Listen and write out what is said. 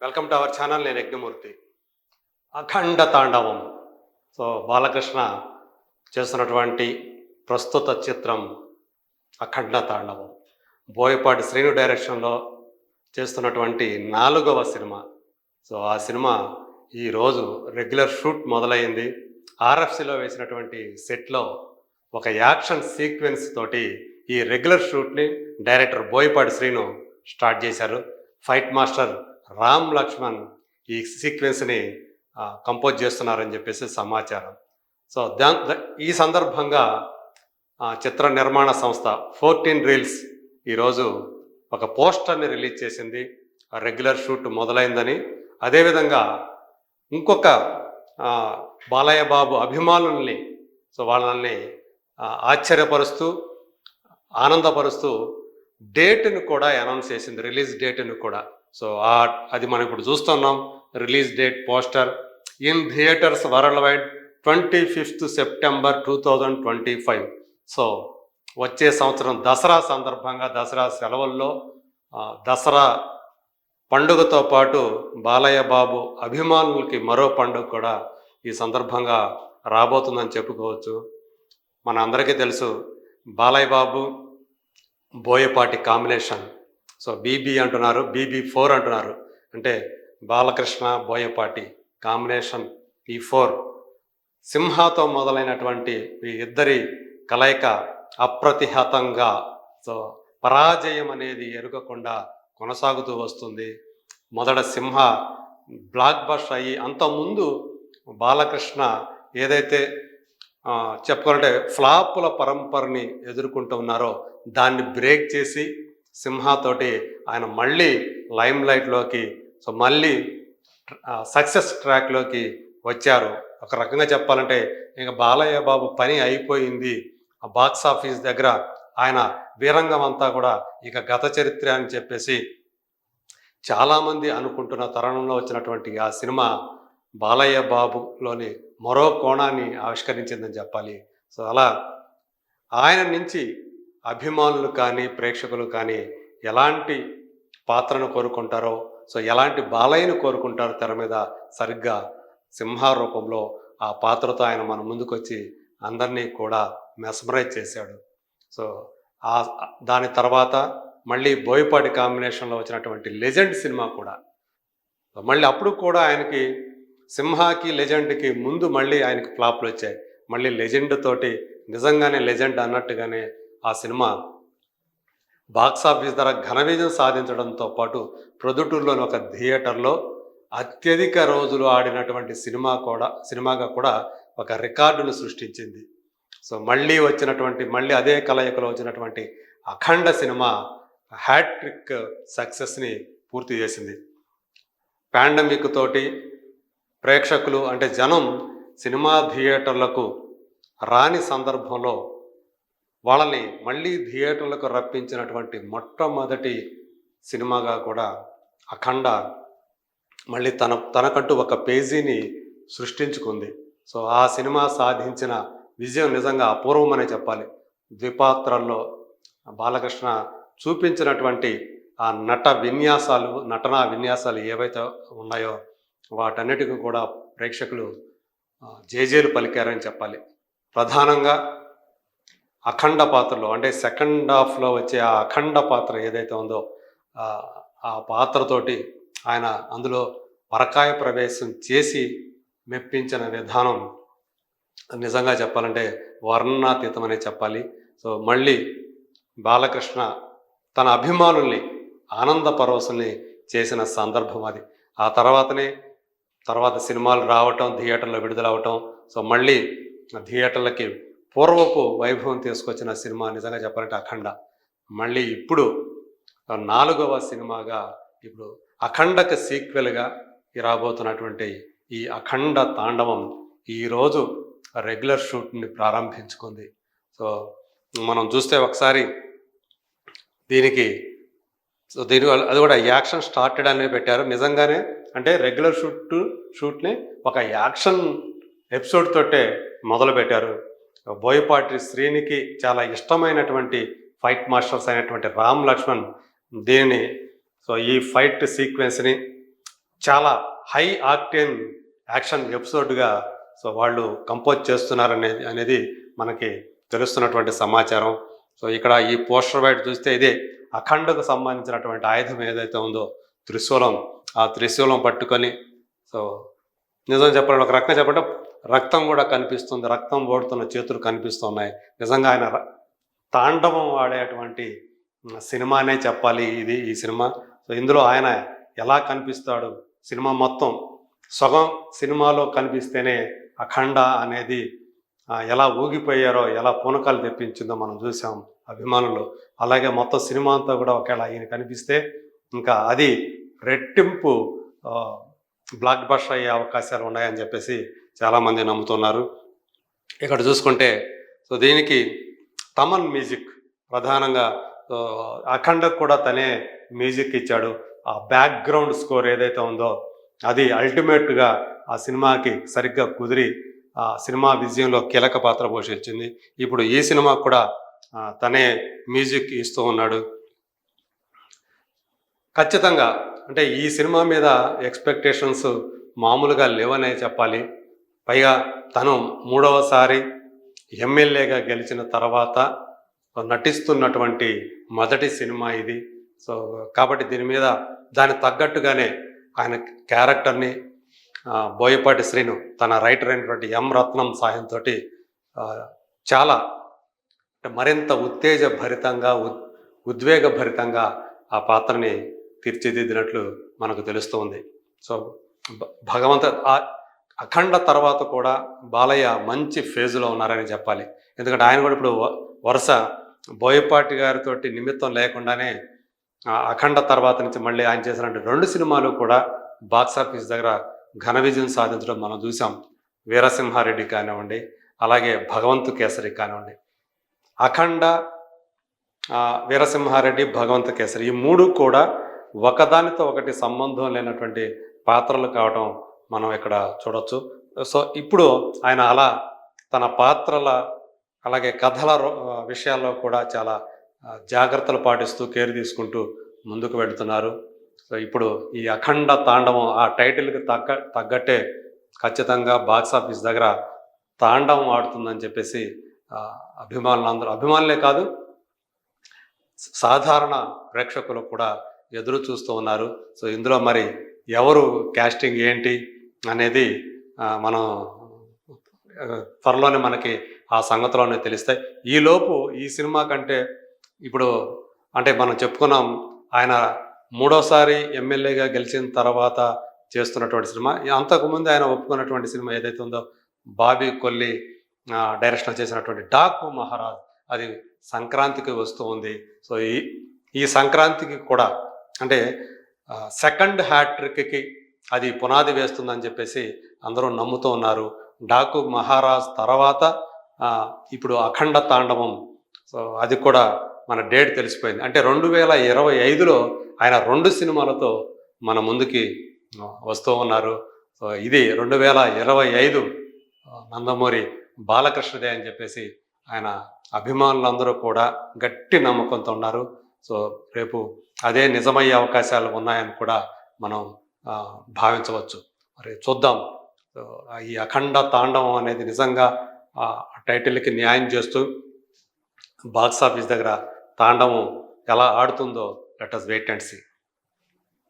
Welcome to our channel. నేను యజ్ఞమూర్తి. అఖండ తాండవం. బాలకృష్ణ చేస్తున్నటువంటి ప్రస్తుత చిత్రం అఖండ తాండవం. బోయపాటి శ్రీను డైరెక్షన్లో చేస్తున్నటువంటి 4వ సినిమా. ఆ సినిమా ఈరోజు రెగ్యులర్ షూట్ మొదలైంది. ఆర్ఎఫ్సిలో వేసినటువంటి సెట్లో ఒక యాక్షన్ సీక్వెన్స్ తోటి ఈ రెగ్యులర్ షూట్ని డైరెక్టర్ బోయపాటి శ్రీను స్టార్ట్ చేశారు. ఫైట్ మాస్టర్ రామ్ లక్ష్మణ్ ఈ సీక్వెన్స్ని కంపోజ్ చేస్తున్నారని చెప్పేసి సమాచారం. ఈ సందర్భంగా చిత్ర నిర్మాణ సంస్థ 14 రీల్స్ ఈరోజు ఒక పోస్టర్ని రిలీజ్ చేసింది. రెగ్యులర్ షూట్ మొదలైందని, అదేవిధంగా ఇంకొక బాలయ్య బాబు అభిమానుల్ని వాళ్ళని ఆశ్చర్యపరుస్తూ ఆనందపరుస్తూ డేట్ను కూడా అనౌన్స్ చేసింది, రిలీజ్ డేట్ను కూడా. అది మనం ఇప్పుడు చూస్తున్నాం. Release date poster in theatres world wide 25th September 2025. వచ్చే సంవత్సరం దసరా సందర్భంగా, దసరా సెలవుల్లో, దసరా పండుగతో పాటు బాలయ్య బాబు అభిమానులకి మరో పండుగ కూడా ఈ సందర్భంగా రాబోతుందని చెప్పుకోవచ్చు. మన అందరికీ తెలుసు బాలయ్య బాబు బోయపాటి కాంబినేషన్. బీబీ అంటున్నారు, BB4 అంటున్నారు. అంటే బాలకృష్ణ బోయపాటి కాంబినేషన్ ఈ4. సింహాతో మొదలైనటువంటి ఈ ఇద్దరి కలయిక అప్రతిహతంగా పరాజయం అనేది ఎరుగకుండా కొనసాగుతూ వస్తుంది. మొదట సింహ బ్లాక్ బస్టర్ అయ్యి, అంతకుముందు బాలకృష్ణ ఏదైతే చెప్పుకోవాలంటే ఫ్లాపుల పరంపరని ఎదుర్కొంటూ ఉన్నారో దాన్ని బ్రేక్ చేసి సింహాతోటి ఆయన మళ్ళీ లైమ్ లైట్లోకి, మళ్ళీ సక్సెస్ ట్రాక్లోకి వచ్చారు. ఒక రకంగా చెప్పాలంటే ఇక బాలయ్య బాబు పని అయిపోయింది. ఆ బాక్స్ ఆఫీస్ దగ్గర ఆయన వీరంగం అంతా కూడా ఇక గత చరిత్ర అని చెప్పేసి చాలామంది అనుకుంటున్న తరుణంలో వచ్చినటువంటి ఆ సినిమా బాలయ్య బాబులోని మరో కోణాన్ని ఆవిష్కరించిందని చెప్పాలి. అలా ఆయన నుంచి అభిమానులు కానీ ప్రేక్షకులు కానీ ఎలాంటి పాత్రను కోరుకుంటారో, ఎలాంటి బాలయ్యను కోరుకుంటారో తెర మీద సరిగ్గా సింహ రూపంలో ఆ పాత్రతో ఆయన మన ముందుకు వచ్చి అందరినీ కూడా మెస్మరైజ్ చేశాడు. దాని తర్వాత మళ్ళీ బోయపాటి కాంబినేషన్లో వచ్చినటువంటి లెజెండ్ సినిమా కూడా మళ్ళీ అప్పుడు కూడా ఆయనకి సింహాకి లెజెండ్కి ముందు మళ్ళీ ఆయనకి ఫ్లాప్లు వచ్చాయి. మళ్ళీ లెజెండ్ తోటి నిజంగానే లెజెండ్ అన్నట్టుగానే ఆ సినిమా బాక్స్ ఆఫీస్ ధర ఘన విజయం సాధించడంతో పాటు ప్రొద్దుటూరులోని ఒక థియేటర్లో అత్యధిక రోజులు ఆడినటువంటి సినిమాగా కూడా ఒక రికార్డును సృష్టించింది. మళ్ళీ అదే కలయికలో వచ్చినటువంటి అఖండ సినిమా హ్యాట్రిక్ సక్సెస్ని పూర్తి చేసింది. పాండమిక్ తోటి ప్రేక్షకులు అంటే జనం సినిమా థియేటర్లకు రాని సందర్భంలో వాళ్ళని మళ్ళీ థియేటర్లకు రప్పించినటువంటి మొట్టమొదటి సినిమాగా కూడా అఖండ మళ్ళీ తనకంటూ ఒక పేజీని సృష్టించుకుంది. ఆ సినిమా సాధించిన విజయం నిజంగా అపూర్వమనే చెప్పాలి. ద్విపాత్రల్లో బాలకృష్ణ చూపించినటువంటి ఆ నటనా విన్యాసాలు ఏవైతే ఉన్నాయో వాటన్నిటికీ కూడా ప్రేక్షకులు జేజేలు పలికారని చెప్పాలి. ప్రధానంగా అఖండ పాత్రలో అంటే సెకండ్ హాఫ్లో వచ్చే ఆ అఖండ పాత్ర ఏదైతే ఉందో ఆ పాత్రతోటి ఆయన అందులో పరకాయ ప్రవేశం చేసి మెప్పించిన విధానం నిజంగా చెప్పాలంటే వర్ణనాతీతమనే చెప్పాలి. మళ్ళీ బాలకృష్ణ తన అభిమానుల్ని ఆనంద పరవశుల్ని చేసిన సందర్భం అది. ఆ తర్వాత సినిమాలు రావటం, థియేటర్లో విడుదలవటం, మళ్ళీ థియేటర్లకి పూర్వపు వైభవం తీసుకొచ్చిన సినిమా నిజంగా చెప్పాలంటే అఖండ. మళ్ళీ ఇప్పుడు 4వ సినిమాగా ఇప్పుడు అఖండకు సీక్వెల్గా రాబోతున్నటువంటి ఈ అఖండ తాండవం ఈరోజు రెగ్యులర్ షూట్ని ప్రారంభించుకుంది. మనం చూస్తే ఒకసారి అది కూడా యాక్షన్ స్టార్టెడ్ అనేది పెట్టారు. నిజంగానే అంటే రెగ్యులర్ షూట్ని ఒక యాక్షన్ ఎపిసోడ్ తోటే మొదలు పెట్టారు. బోయపాటి శ్రీనికి చాలా ఇష్టమైనటువంటి ఫైట్ మాస్టర్స్ అయినటువంటి రామ్ లక్ష్మణ్ దీనిని ఈ ఫైట్ సీక్వెన్స్ని చాలా హై ఆక్టేన్ యాక్షన్ ఎపిసోడ్గా సో వాళ్ళు కంపోజ్ చేస్తున్నారనేది మనకి తెలుస్తున్నటువంటి సమాచారం. సో ఇక్కడ ఈ పోస్టర్ బయట చూస్తే ఇదే అఖండకు సంబంధించినటువంటి ఆయుధం ఏదైతే ఉందో త్రిశూలం, ఆ త్రిశూలం పట్టుకొని సో నిజం చెప్పాలంటే ఒక రకంగా చెప్పంటే రక్తం కూడా కనిపిస్తుంది, రక్తం ఓడుతున్న చేతులు కనిపిస్తున్నాయి. నిజంగా ఆయన తాండవం ఆడేటువంటి సినిమానే చెప్పాలి ఈ సినిమా. సో ఇందులో ఆయన ఎలా కనిపిస్తాడు, సినిమా మొత్తం సగం సినిమాలో కనిపిస్తేనే అఖండ అనేది ఎలా ఊగిపోయారో, ఎలా పూనకాలు తెప్పించిందో మనం చూసాం అభిమానులు. అలాగే మొత్తం సినిమా అంతా కూడా ఒకవేళ ఈయన కనిపిస్తే ఇంకా అది రెట్టింపు బ్లాక్ బస్టర్ అయ్యే అవకాశాలు ఉన్నాయని చెప్పేసి చాలామంది నమ్ముతున్నారు. ఇక్కడ చూసుకుంటే సో దీనికి తమన్ మ్యూజిక్ ప్రధానంగా అఖండకు కూడా తనే మ్యూజిక్ ఇచ్చాడు. ఆ బ్యాక్గ్రౌండ్ స్కోర్ ఏదైతే ఉందో అది అల్టిమేట్గా ఆ సినిమాకి సరిగ్గా కుదిరి ఆ సినిమా విజయంలో కీలక పాత్ర పోషించింది. ఇప్పుడు ఈ సినిమా కూడా తనే మ్యూజిక్ ఇస్తూ ఉన్నాడు. ఖచ్చితంగా అంటే ఈ సినిమా మీద ఎక్స్పెక్టేషన్స్ మామూలుగా లేవనే చెప్పాలి. పైగా తను 3వసారి ఎమ్మెల్యేగా గెలిచిన తర్వాత నటిస్తున్నటువంటి మొదటి సినిమా ఇది. సో కాబట్టి దీని మీద దానికి తగ్గట్టుగానే ఆయన క్యారెక్టర్ని బోయపాటి శ్రీను తన రైటర్ అయినటువంటి ఎం రత్నం సాయంతో చాలా మరింత ఉత్తేజభరితంగా ఉద్వేగభరితంగా ఆ పాత్రని తీర్చిదిద్దినట్లు మనకు తెలుస్తుంది. సో భగవంత అఖండ తర్వాత కూడా బాలయ్య మంచి ఫేజ్లో ఉన్నారని చెప్పాలి. ఎందుకంటే ఆయన కూడా ఇప్పుడు వరుస బోయపాటి గారితో నిమిత్తం లేకుండానే అఖండ తర్వాత నుంచి మళ్ళీ ఆయన చేసిన 2 సినిమాలు కూడా బాక్సాఫీస్ దగ్గర ఘన విజయం సాధించడం మనం చూసాం. వీరసింహారెడ్డి కానివ్వండి, అలాగే భగవంతు కేసరి కానివ్వండి. అఖండ, వీరసింహారెడ్డి, భగవంతు కేసరి ఈ 3 కూడా ఒకదానితో ఒకటి సంబంధం లేనటువంటి పాత్రలు కావడం మనం ఇక్కడ చూడొచ్చు. సో ఇప్పుడు ఆయన అలా తన పాత్రల అలాగే కథల విషయాల్లో కూడా చాలా జాగ్రత్తలు పాటిస్తూ కేర్ తీసుకుంటూ ముందుకు వెళుతున్నారు. సో ఇప్పుడు ఈ అఖండ తాండవం ఆ టైటిల్కి తగ్గట్టే ఖచ్చితంగా బాక్సాఫీస్ దగ్గర తాండవం ఆడుతుందని చెప్పేసి అభిమానులే కాదు సాధారణ ప్రేక్షకులు కూడా ఎదురు చూస్తూ ఉన్నారు. సో ఇందులో మరి ఎవరు క్యాస్టింగ్ ఏంటి అనేది మనం త్వరలోనే మనకి ఆ సంగతిలోనే తెలుస్తాయి. ఈలోపు ఈ సినిమా కంటే ఇప్పుడు అంటే మనం చెప్పుకున్నాం ఆయన 3వసారి ఎమ్మెల్యేగా గెలిచిన తర్వాత చేస్తున్నటువంటి సినిమా. అంతకుముందు ఆయన ఒప్పుకున్నటువంటి సినిమా ఏదైతే ఉందో బాబీ కొల్లి డైరెక్షన్ చేసినటువంటి డాకు మహారాజ్ అది సంక్రాంతికి వస్తూ ఉంది. సో ఈ సంక్రాంతికి కూడా అంటే సెకండ్ హ్యాట్రిక్కి అది పునాది వేస్తుందని చెప్పేసి అందరూ నమ్ముతూ ఉన్నారు. డాకు మహారాజ్ తర్వాత ఇప్పుడు అఖండ తాండవం. సో అది కూడా మన డేట్ తెలిసిపోయింది. అంటే 2025లో ఆయన 2 సినిమాలతో మన ముందుకి వస్తూ ఉన్నారు. సో ఇది 2025 నందమూరి బాలకృష్ణదే అని చెప్పేసి ఆయన అభిమానులందరూ కూడా గట్టి నమ్మకంతో ఉన్నారు. సో రేపు అదే నిజమయ్యే అవకాశాలు ఉన్నాయని కూడా మనం భావించవచ్చు. మరి చూద్దాం. ఈ అఖండ తాండవం అనేది నిజంగా టైటిల్కి న్యాయం చేస్తూ బాక్సాఫీస్ దగ్గర తాండవం ఎలా ఆడుతుందో let us wait and see.